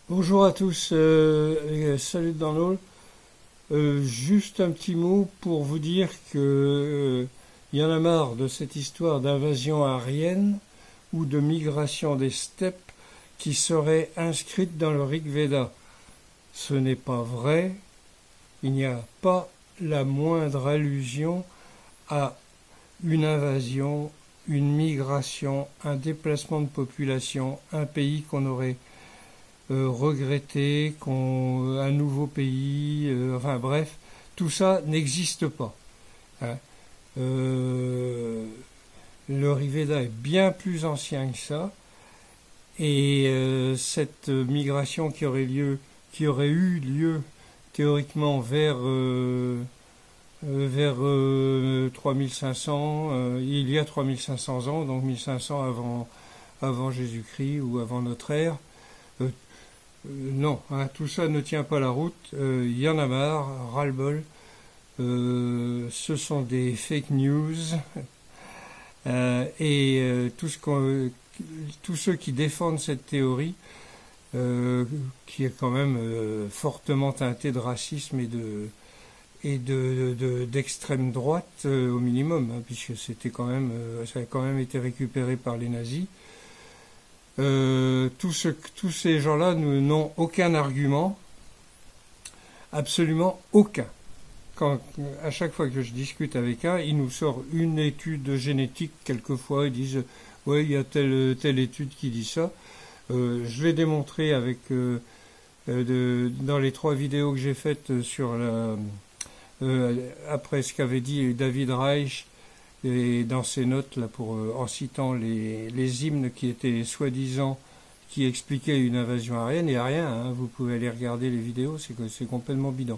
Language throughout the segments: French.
Bonjour à tous, salut dans l'eau. Juste un petit mot pour vous dire que y en a marre de cette histoire d'invasion aryenne ou de migration des steppes qui serait inscrite dans le Rig Veda. Ce n'est pas vrai, il n'y a pas la moindre allusion à une invasion, une migration, un déplacement de population, un pays qu'on aurait regretter un nouveau pays, enfin bref, tout ça n'existe pas. Hein. Euh, le Riveda est bien plus ancien que ça, et cette migration qui aurait eu lieu théoriquement vers 3500, il y a 3500 ans, donc 1500 avant Jésus-Christ ou avant notre ère. Euh, non, hein, tout ça ne tient pas la route. Il y en a marre, ras-le-bol. Ce sont des fake news. Tous ceux qui défendent cette théorie, qui est quand même fortement teintée de racisme d'extrême droite au minimum, hein, puisque ça a quand même été récupéré par les nazis. Tous ces gens-là n'ont aucun argument, absolument aucun. À chaque fois que je discute avec un, il nous sort une étude génétique, quelquefois, ils disent « ouais, il y a telle étude qui dit ça ». Je l'ai démontré dans les 3 vidéos que j'ai faites après ce qu'avait dit David Reich, et dans ses notes, là, en citant les hymnes qui étaient soi-disant, qui expliquaient une invasion aryenne, il n'y a rien, hein, vous pouvez aller regarder les vidéos, c'est complètement bidon.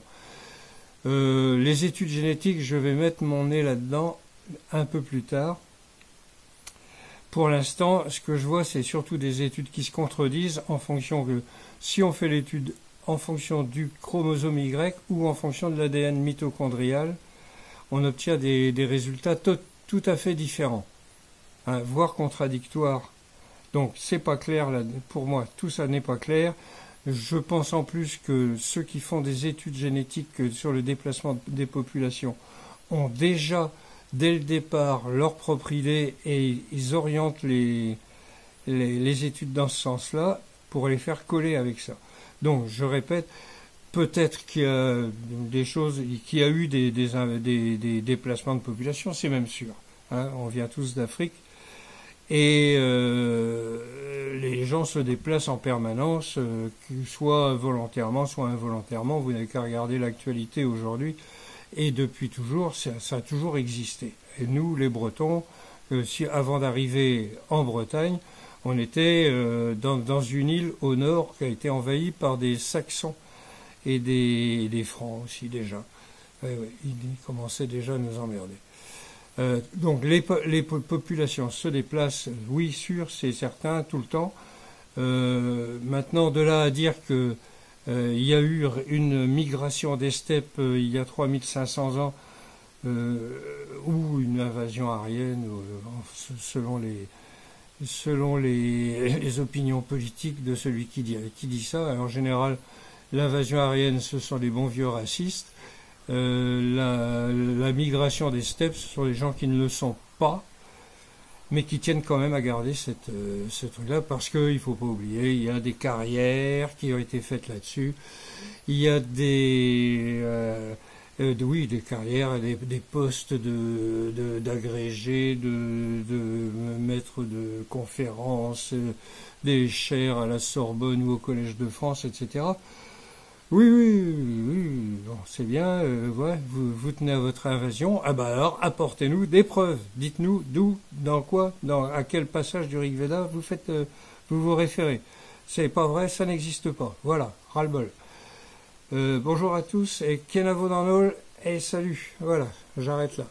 Les études génétiques, je vais mettre mon nez là-dedans un peu plus tard. Pour l'instant, ce que je vois, c'est surtout des études qui se contredisent en fonction que, si on fait l'étude en fonction du chromosome Y ou en fonction de l'ADN mitochondrial, on obtient des résultats tout à fait différents, hein, voire contradictoires. Donc c'est pas clair, là, pour moi, tout ça n'est pas clair. Je pense en plus que ceux qui font des études génétiques sur le déplacement des populations ont déjà, dès le départ, leur propre idée et ils orientent les études dans ce sens-là pour les faire coller avec ça. Donc je répète, peut-être qu'il y a des choses, qu'il y a eu des déplacements de population, c'est même sûr. Hein, on vient tous d'Afrique et les gens se déplacent en permanence, soit volontairement, soit involontairement. Vous n'avez qu'à regarder l'actualité aujourd'hui. Et depuis toujours, ça a toujours existé. Et nous, les Bretons, avant d'arriver en Bretagne, on était dans une île au nord qui a été envahie par des Saxons et des Francs aussi déjà. Ouais, ils commençaient déjà à nous emmerder. Donc les populations se déplacent, oui, sûr, c'est certain, tout le temps. Maintenant, de là à dire que il y a eu une migration des steppes il y a 3500 ans, ou une invasion aryenne, selon les opinions politiques de celui qui dit ça. Alors, en général, l'invasion aryenne, ce sont les bons vieux racistes. La migration des steppes, ce sont les gens qui ne le sont pas, mais qui tiennent quand même à garder ce truc-là, parce qu'il ne faut pas oublier, il y a des carrières qui ont été faites là-dessus, il y a des carrières, des postes d'agrégés, de maîtres de conférences, des chaires à la Sorbonne ou au Collège de France, etc. Oui, bon, c'est bien, ouais, vous tenez à votre invasion, ah bah alors apportez-nous des preuves, dites-nous d'où, dans quoi, à quel passage du Rig Veda vous vous référez. C'est pas vrai, ça n'existe pas, voilà, ras-le-bol. Bonjour à tous, et Kenavo dans l'ol, et salut, voilà, j'arrête là.